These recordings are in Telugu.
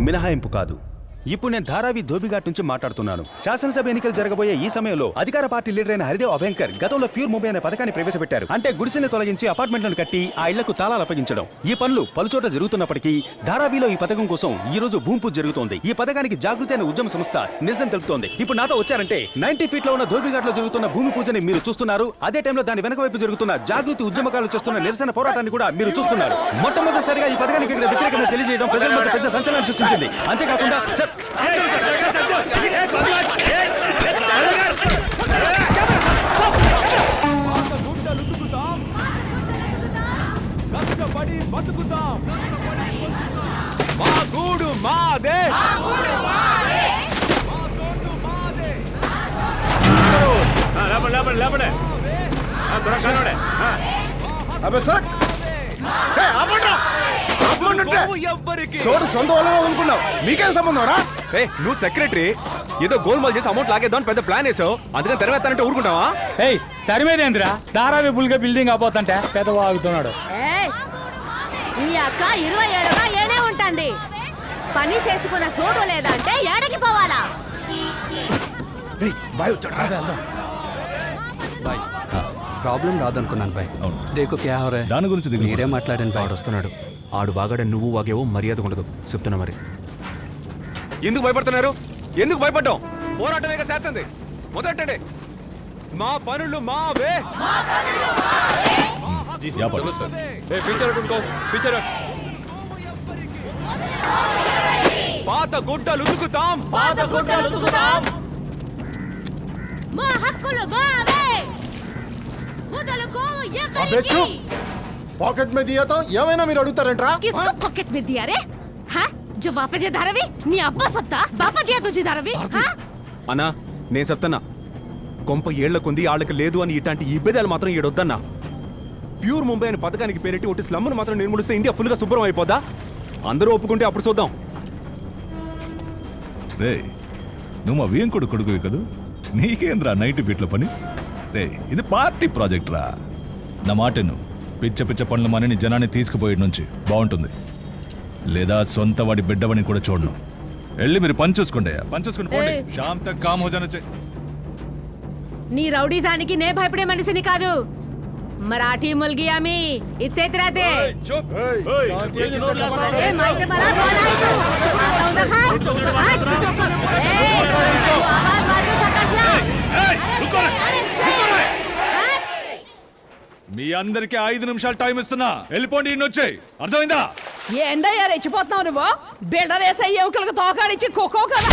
మినహాయింపు కాదు. ఇప్పుడు నేను ధారావి ధోబిఘాట్ నుంచి మాట్లాడుతున్నాను. శాసనసభ ఎన్నికలు జరగబోయే ఈ సమయంలో అధికార పార్టీ లీడర్ అయిన హరిదేవ్ అభయంకర్ గతంలో ప్యూర్ ముంబై అనే పథకాన్ని ప్రవేశపెట్టారు. అంటే గుడిసెల్ని తొలగించి అపార్ట్మెంట్లను కట్టి ఆ ఇళ్లకు తాళాలు అప్పగించడం. ఈ పనులు పలుచోట జరుగుతున్నప్పటికీ ధారావిలో ఈ పథకం కోసం ఈ రోజు భూమి పూజ జరుగుతోంది. ఈ పథకానికి జాగృతి అనే ఉద్యమ సంస్థ నిరసన తెలుపుతోంది. ఇప్పుడు నాతో వచ్చారంటే 90 ఫీట్ లో ఉన్న ధోబిఘాట్ లో జరుగుతున్న భూమి పూజని మీరు చూస్తున్నారు. అదే టైంలో దాని వెనక వైపు జరుగుతున్న జాగృతి ఉద్యమకాలు చేస్తున్న నిరసన పోరాటాన్ని కూడా మీరు చూస్తున్నారు. మొట్టమొదటిసారిగా ఈ పథకానికి ఇక్కడ వ్యతిరేకత తెలియజేయడం ప్రజల మధ్య పెద్ద సంచలనం సృష్టించింది. అంతేకాకుండా కష్టపడి బతుకుతాం, మా గూడు మాదే, మీకేం సంబంధం రా? నువ్వు సెక్రటరీ ఏదో గోల్మాల్ చేసి అమౌంట్ లాగేద్దాం పెద్ద ప్లాన్ వేసావు, అందుకని తెరవేస్తానంటే ఊరుకుంటావా? తరిమేదేంద్రా ధారావి బుల్గా బిల్డింగ్ అయిపోతుంటే పెద్ద వాగుతున్నాడు. ఈ అక్క 27గా ఏడే ఉంటుంది. పని చేసుకున్న చోటు లేదంటే ఏడకి పోవాలా? Problem రాదనుకున్నాను bye. దేకో క్యా హో రే? దాని గురించి మీరే మాట్లాడండి బాయ్. వస్తున్నాడు, ఆడు బాగాడే నువ్వు వాగేవో మర్యాద ఉండదు చెప్తున్నా. మరి ఎందుకు భయపడుతున్నారు? ఎందుకు భయపడ్డాం? పోరాటమేగా చేస్తుంది. మొదలెట్టండి. మా పనులు మావే. పాత గుడ్డలు ఉతుకుతాం, మా హక్కులు మావే. వదలుకో ఎవరికి? పాకెట్ में दिया तो ఏమైనా మీరు అడుగుతారంట్రా? किसको पॉकेट में दिया रे? हां जो वापस जे धारावी नी अब्बा सत्ता बापा जे तुझी धारावी. हां అన్నా నేను చెప్తున్నా, కొంప ఏళ్లకుంది ఆళ్ళకి లేదు అని ఇట్లాంటి ఇబ్బందులు మాత్రం ఏడొద్దన్నా. ప్యూర్ ముంబై అనే పథకానికి పేరెట్టి ఒకటి స్లమ్ను మాత్రం నిర్మూలిస్తే ఇండియా ఫుల్గా శుభ్రం అయిపోదా? అందరూ ఒప్పుకుంటే అప్పుడు చూద్దాం. రే నువ్వు మా వేంకుడు కొడుకువి కదూ, నీకేంద్రా 90 ఫీట్ల పని? రే ఇది పార్టీ ప్రాజెక్ట్ రా. నా మాటను పిచ్చ పిచ్చ పనులు మనని జనాన్ని తీసుకుపోయే నుంచి బాగుంటుంది. లేదా సొంత వాడి బిడ్డవని కూడా చూడను. వెళ్ళి మీరు పని చూసుకోండి పోండి. శామ్ తక్ కామ్ హో జానా चाहिए. నీ రౌడీజానికి నే భయపడే మనిషిని కాదు. మరాఠీ ముల్గి ఆమి ఇచ్చేతి రాతే. మీ అందరికి 5 నిమిషాలు టైం ఇస్తున్నా, వెళ్ళిపోండి. ఇన్నొచ్చాయి, అర్థమైందా? ఏందయ్యా రెచ్చిపోతున్నావు నువ్వు? బిల్డర్ వేసే ఎముకలకు తోకాడిచ్చి కుక్కో కదా.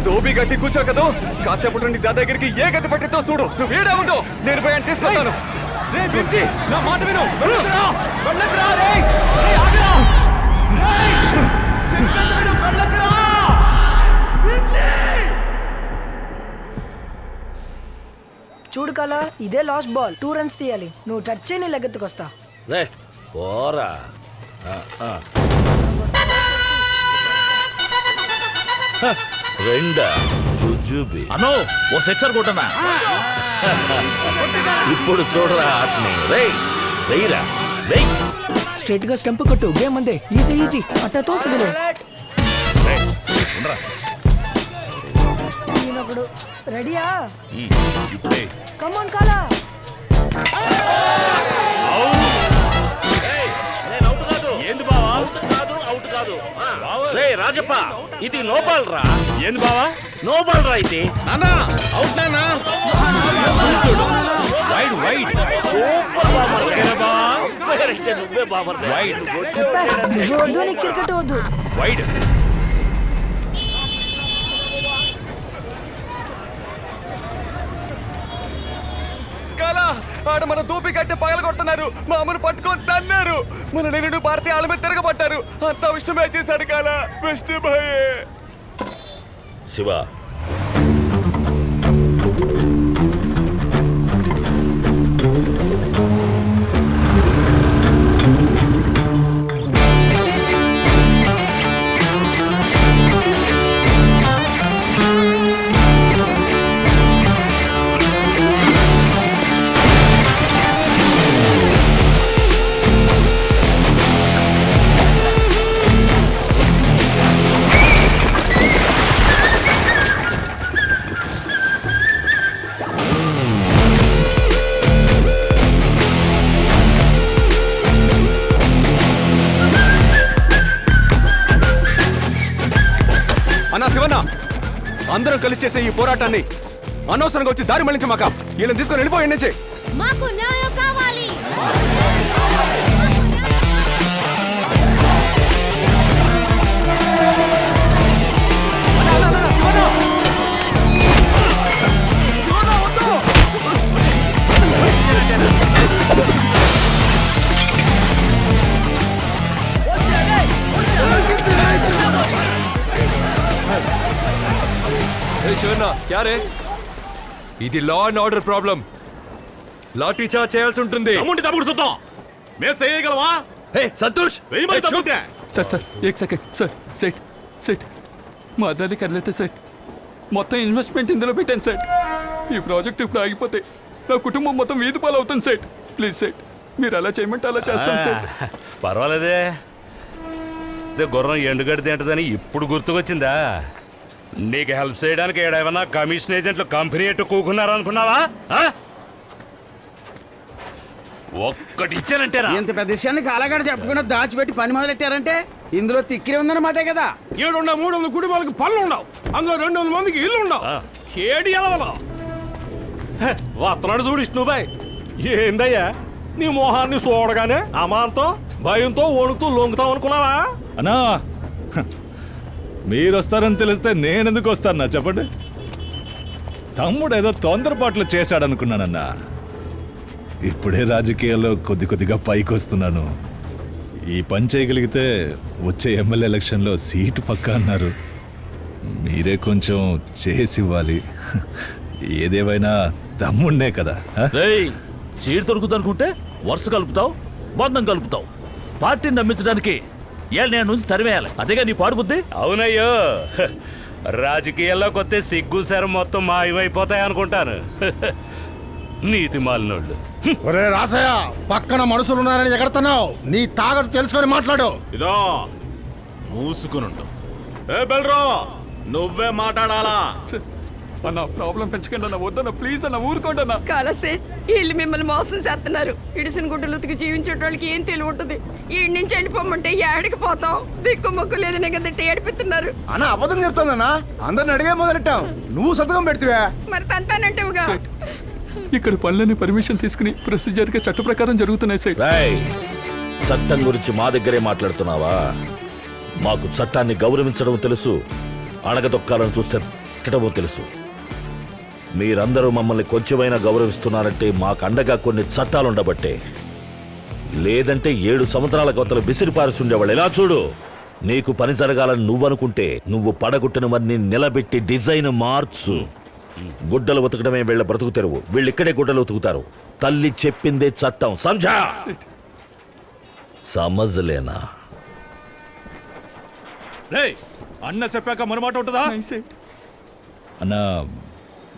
దోబి గట్టి కూర్చో కదా, కాసేపటి నుండి దాదా దగ్గరికి ఏ గతి పట్టితో చూడు. నువ్వు ఏడా ఉండో, నేను పోయాను తీసుకొస్తాను. రే పిచ్చి, నా మాట విను. చూడు కలా, ఇదే లాస్ట్ బాల్. 2 రన్స్ తీయాలి. నువ్వు టచ్ చేయని లెగ్గెత్తుకొస్తా. రే పోరా. రెండా జుజుబి అనో ఓ సెక్సర్ కొట్టనా? ఇప్పుడు చూడరా ఆటని. రేయ్రా రేయ్, స్ట్రైట్ గా స్టంప్ కొట్టు. గేమ్ అందే. Easy easy. అట్ట తోసుదులే. నేనప్పుడు రెడీయా? ఇప్పుడే కమ్ ఆన్ కాలా. ఏంది బావా? అవుట్ కాదు. రే రాజప్ప, ఇది నో బాల్ రా. ఏంది బావా? నో బాల్ రా ఇది. నానా అవుట్ నానా. Wide wide. సూపర్ బామర్ బా. నువ్వే బామర్. వైడ్ నువ్వు వద్దు, నీకు క్రికెట్ వద్దు. వైడ్. కాలా, ఆడ మన దూపి కట్టి పగల కొడుతున్నారు. మా అమ్మను పట్టుకొని తన్నారు. మన నేను భారతీయ ఆళ్ళ మీద తిరగబట్టారు. అంత విషయమే చేశాడు కాలా. Best bye. శివ అందరం కలిసి చేసే ఈ పోరాటాన్ని అనవసరంగా వచ్చి దారి మళ్ళించమాక. వీళ్ళని తీసుకొని వెళ్ళిపోయి నుంచి. మాకు న్యాయం కావాలి. ఇది law and order problem. Lathi charge చేయాల్సి ఉంటుంది. తమ్ముంటి తమ్ముడు చూద్దాం. మేము చేయగలవా? సంతోష్ వేయమని తమ్ముంటే. సార్ సార్ ఏక్ సెకండ్ సార్. సెట్ సెట్ మా అద్దరిని కదిలేతే సెట్ మొత్తం ఇన్వెస్ట్మెంట్ ఇందులో పెట్టాను సెట్. ఈ ప్రాజెక్ట్ ఇప్పుడు ఆగిపోతే నా కుటుంబం మొత్తం వీధి పాలు అవుతుంది సెట్. ప్లీజ్ సెట్ మీరు అలా చేయమంటే అలా చేస్తాను సెట్. పర్వాలేదే. గుర్రం ఎండుగడ్డి తింటదని ఇప్పుడు గుర్తుకొచ్చిందా? నీకు హెల్ప్ చేయడానికి ఏడేమన్నా కమిషన్ ఏజెంట్లు కంపెనీ ఎట్టు కూకున్నారనుకున్నావా? ఒక్కటి ఇచ్చానంటేరా. ఇంత పెద్ద విషయాన్ని కాలగాడ చెప్పకుండా దాచిపెట్టి పని మొదలెట్టారంటే ఇందులో తిక్కిరే ఉందన్నమాటే కదా. 300 కుటుంబాలకు పనులు ఉండవు, అందులో 200 మందికి ఇల్లు ఉండవు. కేడి ఎలవలో వస్తున్నాడు చూడు విష్ణుబాయ్. ఏందయ్యా నీ మొహాన్ని చూడగానే అమాంతం భయంతో వణుకుతూ లొంగుతావు అనుకున్నావా? అన్నా మీరు వస్తారని తెలిస్తే నేనెందుకు వస్తానా చెప్పండి. తమ్ముడు ఏదో తొందరపాట్లు చేశాడనుకున్నానన్నా. ఇప్పుడే రాజకీయాల్లో కొద్దిగా పైకి వస్తున్నాను. ఈ పని చేయగలిగితే వచ్చే ఎమ్మెల్యే ఎలక్షన్లో సీటు పక్కా అన్నారు. మీరే కొంచెం చేసి ఇవ్వాలి. ఏదేమైనా తమ్ముడినే కదా. సీటు దొరుకుతుందనుకుంటే వరుస కలుపుతావు, బంధం కలుపుతావు. పార్టీని నమ్మించడానికి నేను నుంచి తరివేయాలి. అదేగా నీ పాడు బుద్ధి. అవునయ్యో, రాజకీయాల్లో కొత్త సిగ్గు శరం మొత్తం మాయమైపోతాయి అనుకుంటాను. నీతి మాలినోళ్ళు. ఒరే రాసయ్య, పక్కన మనుషులు ఉన్నారని ఎగరుతున్నావు. నీ తాగదు తెలుసుకొని మాట్లాడు. ఇదో మూసుకునుండు. ఏ బెల్రో, నువ్వే మాట్లాడాలా? అన్న ప్రాబ్లం పెంచకండి అన్న. వద్దన్న ప్లీజ్ అన్న, ఊరుకోండి అన్న. కాలసే వీళ్ళు మిమ్మల్ని మోసం చేస్తున్నారు. ఇడిసిన గుడ్డలు ఉతికి జీవించే వాళ్ళకి ఏం తెలివి ఉంటుంది? ఈ నుంచి వెళ్ళిపోమంటే ఏడికి పోతాం? దిక్కు మొక్కు లేదని కదా ఏడిపిస్తున్నారు. అన్న అబద్ధం చెప్తానన్నా. అందరిని అడిగే మొదలెట్టావు. నువ్వు సంతకం పెడితే మరి తంతానంటేవుగా. ఇక్కడ పనులని పర్మిషన్ తీసుకుని ప్రొసీజర్ గా చట్ట ప్రకారం జరుగుతున్నాయి సార్. చట్టం గురించి మా దగ్గరే మాట్లాడుతున్నావా? మాకు చట్టాన్ని గౌరవించడం తెలుసు, అణగదొక్కాలని చూస్తే తిట్టడం తెలుసు. మీరందరూ మమ్మల్ని కొంచెమైనా గౌరవిస్తున్నారంటే మాకు అండగా కొన్ని చట్టాలుండబట్టే. లేదంటే 7 సముద్రాల కొత్తలు విసిరిపారిసి ఉండేవాళ్ళు. ఎలా చూడు, నీకు పని జరగాలని నువ్వనుకుంటే నువ్వు పడగొట్టినవన్నీ నిలబెట్టి డిజైన్ మార్చు. గుడ్డలు ఉతకడమే వీళ్ళ బ్రతుకు తెరువు. వీళ్ళు ఇక్కడే గుడ్డలు ఉతుకుతారు. తల్లి చెప్పిందే చట్టం. సంజా సమజలేనా? అన్న చెప్పాక మరమాట ఉంటుందా? అన్నా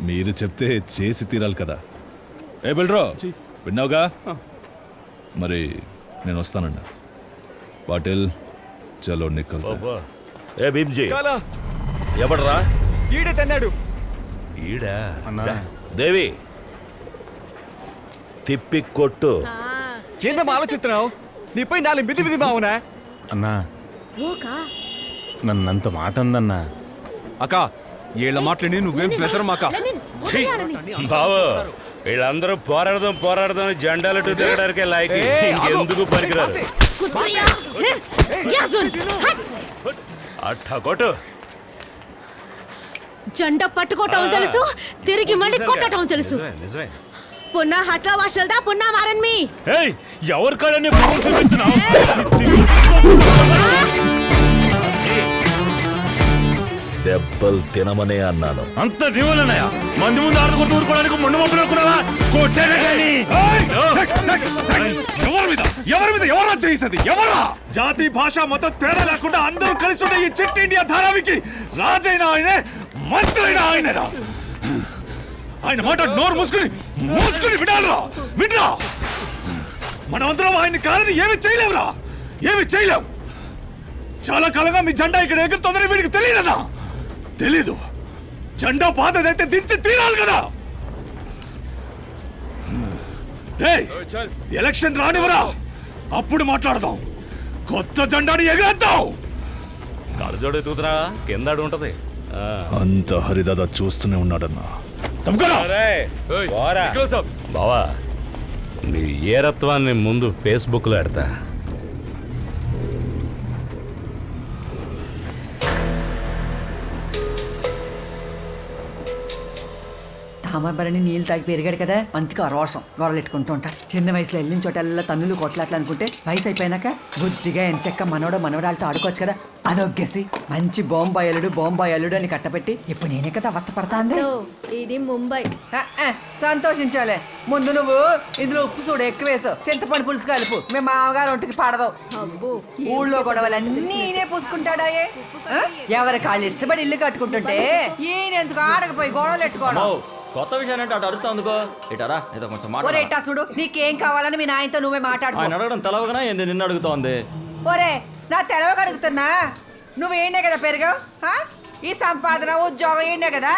మీరు చెప్తే చేసి తీరాలి కదా. ఏ బెల్రో, విన్నావుగా? మరి నేను వస్తానన్నా. పాటిల్ చలో నిక్కల్. ఏ భీమ్జీ, ఎవడరా? ఈడే తన్నాడు. ఈడా? దేవి తిప్పి కొట్టు. ఏందమ్మా ఆలోచిస్తున్నావు? నీపై 4 మిది బావునా? అన్నా నన్నంత మాట అందన్నా. అక్క వీళ్ళ మాట్లాడి నువ్వేం ప్రెజర్ మాక. బావు, వీళ్ళందరూ పోరాడదాం జెండాలు తిరగడానికి లాయకి. ఎందుకు పనికిరారు? అట్టా కొట్టు. జెండా పట్టుకోవటం తెలుసు, తిరిగి మళ్ళీ కొట్టడం తెలుసు. పున్నా హట్లా వాషల్దా, పున్నా మారన్ మీ. ఎవరి కాడని దెబ్బలు తినమనే అన్నాను. అంత జీవనన్నయ్య, మంది ముందు ఆడుకుంటూ ఊరుకోవడానికి మొండు మొప్పలు అనుకున్నావా? కొట్టేనే కానీ. ఎవరి మీద ఎవరా చేసేది? ఎవరా? జాతి భాష మతం తేడా లేకుండా అందరూ కలిసి ఉండే ఈ చిట్ ఇండియా ధారావికి రాజైన ఆయనే, మంత్రి అయిన ఆయనరా. ఆయన మాట నోరు మూసుకుని వినాలరా, వినరా. మనమందరం ఆయన్ని కాలని ఏమి చేయలేవురా, ఏమి చేయలేవు. చాలా కాలంగా మీ జెండా ఇక్కడ ఎగురుతోందని వీడికి తెలియదన్నా. తెలీదు. జెండా పాతదైతే దించి తీరాలి కదా. ఎలక్షన్ రానివరా, అప్పుడు మాట్లాడదాం. కొత్త జెండాని ఎగరేద్దాం. కళ్ళజోడు ఎత్తుకుతురా, కింద ఉంటది. అంత హరిదాదా చూస్తూనే ఉన్నాడన్నా. బావా నీ ఏరత్వాన్ని ముందు ఫేస్బుక్లో ఎడతా. తామరబరని నీళ్ళు తాగి పెరిగాడు కదా, మంచిగా రోషం గొడవలెట్టుకుంటూ ఉంటాడు. చిన్న వయసులో వెళ్ళిన చోటల్లా తన్నులు కొట్లాట్లు అనుకుంటే వయసు అయిపోయినాక బుద్ధిగా ఎంచక్క మనవరాలతో ఆడుకోవచ్చు కదా. అదొగ్గేసి మంచి బాంబాయి అల్లుడు అని కట్టబెట్టి ఇప్పుడు నేనే కదా అవస్థ పడతాంది. ఇది ముంబై. సంతోషించాలే. ముందు నువ్వు ఇందులో ఉప్పు చూడు ఎక్కువ వేసావు, చింతపండు పులుసు కలుపు. మేము మామగారు ఒంటికి పడదు. ఊళ్ళో గొడవలన్నీ ఈయనే పూసుకుంటాడాయే. ఎవరి కాళ్ళు ఇష్టపడి ఇల్లు కట్టుకుంటుంటే ఈయన ఎందుకు ఆడకపోయి గొడవలు ఎట్టుకోవడం. కొత్త విషయాన్ని అంటే అటు అడుగుతా ఉందికో. ఇటారా ఏదో కొంచెం ఒరే ఇట్టా చూడు, నీకేం కావాలని మీ నాయనతో నువ్వే మాట్లాడుకో. ఆయన అడగడం తెలవగానే ఏంది నిన్ను అడుగుతోంది. ఒరే నా తెలవక అడుగుతున్నా, నువ్వేండే కదా పెరిగావు. ఈ సంపాదన ఉద్యోగం ఏండే కదా.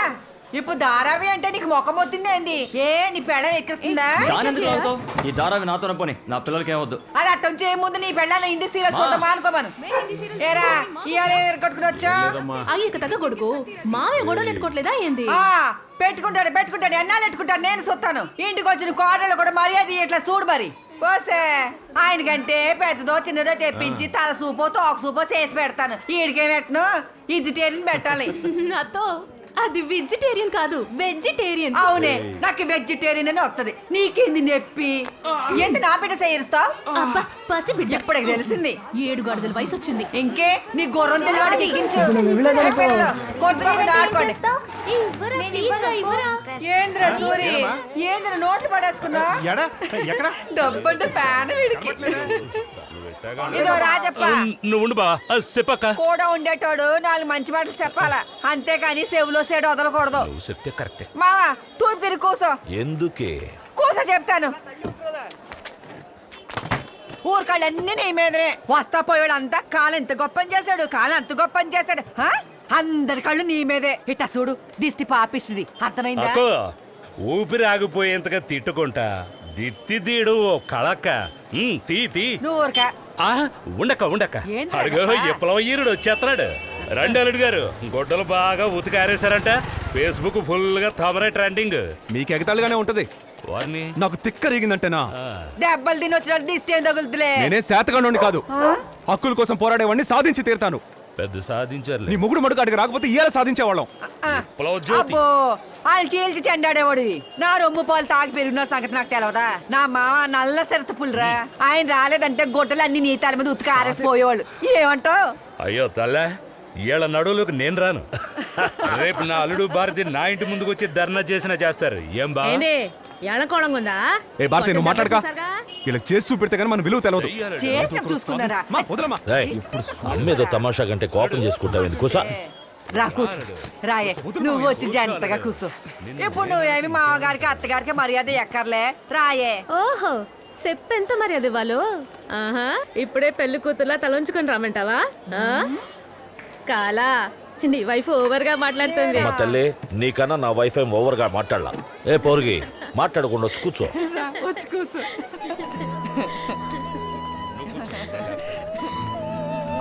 ఇప్పుడు ధారావి అంటే నీకు మొఖం వచ్చింది ఏంది? ఏ నీ పెళ్ళ ఎక్కిస్తుందా? దానెందుకు లాగుతావు? ఈ ధారావి నాతోనే పోనీ, నా పిల్లలకి ఏమొద్దు. అది అట్టొంచి ముందు నీ పెళ్ళాలి హిందీ సీరియల్స్ చూడమా అనుకోమను. ఏరా ఇవాళ కట్టుకుని వచ్చా? అయ్యక తగ్గ కొడుకు మావే గొడవలు ఎట్టుకోవట్లేదా ఏంది? పెట్టుకుంటాడు ఎన్నాళ్ళు పెట్టుకుంటాడు. నేను చూస్తాను. ఇంటికి వచ్చిన కోడళ్ళు కూడా మర్యాద ఇట్లా చూడు మరి. పోసే ఆయనకంటే పెద్దదో చిన్నదో తెప్పించి తల సూపో తోక సూపో చేసి పెడతాను. ఈడికే పెట్టను, వెజిటేరియన్ పెట్టాలి. నాతో అది వెజిటేరియన్ కాదు, వెజిటేరియన్. అవునే, నాకు వెజిటేరియన్ అని వస్తుంది. నీకేంది నొప్పి? ఏంటి నా బిడ్డ చేయిస్తావు? అబ్బా పసి బిడ్డ ఇప్పుడే తెలిసింది. 7 గడుదల వయసు వచ్చింది. ఇంకే నీ గుర్రం తెలివాడికి ఎక్కించు. కొట్టుకోకుండా ఆడుకోండి. ఏంద్ర సూరి, ఏంద్ర నోట్లు పడేసుకున్నా? డబ్బంటే ప్యాన్ వీడికి. ఇదో రాజప్ప, నువ్వు బా చెప్పక్క. కూడా ఉండేటోడు 4 మంచి మాటలు చెప్పాలా, అంతేకాని చెవులో సేడు వదలకూడదు. చెప్తే కరెక్టే. మావా తూర్పు తిరిగి కూసో. ఎందుకే? కూసో చెప్తాను. ఊరికాళ్ళన్నీ నీ మీదనే. వస్తా పోయాడు అంతా కాలు ఎంత గొప్పని చేశాడు, కాలు అంత గొప్పని చేశాడు. అందరి కళ్ళు నీ మీదే. ఇట్టా చూడు, దిష్టి పాపిస్తుంది. అర్థమైందా? ఊపిరి ఆగిపోయేంతగా తిట్టుకుంటా దిత్తి తీడు ఓ కళక్క. తీ నువ్వు ఊరికా ఉండక అడుగు విప్లవ ఈరుడు వచ్చేస్తున్నాడు. రండి అల్లుడు గారు, గొడ్డలు బాగా ఉతికారేశారంట. ఫేస్బుక్ ఫుల్ గా తమరే ట్రెండింగ్. మీకు ఎగతాళిగానే ఉంటది. వారిని నాకు తిక్క రేగిందంటేనా? దెబ్బలు తిని వచ్చిన దిష్టి ఏం తగులుతులే. నేనే శాతగానోని కాదు, హక్కుల కోసం పోరాడేవాడిని సాధించి తీరుతాను. పెద్ద సాధించారు. నీ ముగుడు మడుగు అడిగి రాకపోతే ఇయ్యాల సాధించేవాళ్ళం. అబ్బో వాళ్ళు చీల్చి చెండాడేవాడివి. నా రొమ్ము పాలు తాగి పెరిగిన సంగతి నాకు తెలవదా? నా మామ నల్ల సిరత పుల్రా. ఆయన రాలేదంటే గొడ్డలు అన్ని నీ తల మీద ఉతికి ఆరేసిపోయేవాళ్ళు. ఏమంటావు? అయ్యో తల్లే, ఏళ్ళ నడువులోకి నేను రాను. రేపు నా అల్లుడు భారతి నా ఇంటి ముందుకు వచ్చి ధర్నా చేసినా చేస్తారు. ఏం బా ఎళకోళంగుందా? ఏ భారతి, నువ్వు మాట్లాడక. ఇలా చేసి చూపెడితే కానీ మన విలువ తెలవదు. చేసిన చూసుకున్నారా? అమ్మేదో తమాషా కంటే కోపం చేసుకుంటావు ఎందుకు? రా కూర్చో. రాయే నువ్వు వచ్చి జంటగా కూర్చో. ఇప్పుడు నువ్వేమి మామగారికి అత్తగారికి మర్యాద ఎక్కర్లే. రాయే. ఓహో చెప్పెంత మర్యాద వాళ్ళు. ఆహా ఇప్పుడే పెళ్లి కూతుర్లా తలంచుకొని రమ్మంటావా? కాలా నీ వైఫ్ ఓవర్ గా మాట్లాడుతుంది. మా తల్లి, నీకన్నా నా వైఫ్ ఏం ఓవర్ గా మాట్లాడలా. ఏ పోరుగి, మాట్లాడకుండా వచ్చి కూర్చో. వచ్చి కూర్చో.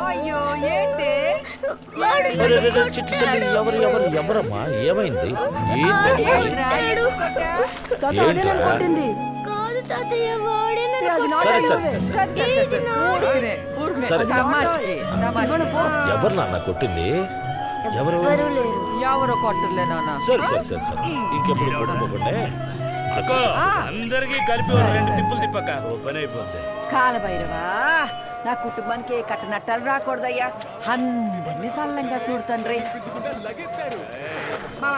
అయ్యో ఏంటి? ఎవరమ్మా? ఏమైంది? ఎవరు నాన్న కొట్టింది? ఎవరో కొట్టలే నాన్న. సరే ఇంకెప్పుడు కొట్టుకోకండి. అందరికి కలిపి 2 తిప్పులు తిప్పక ఓ పని అయిపోద్ది. కాలభైరవా, నా కుటుంబానికి ఏ కట్టనట్టాలు రాకూడదయ్యా. అందరినీ సల్లంగా చూడు తండ్రి. మామ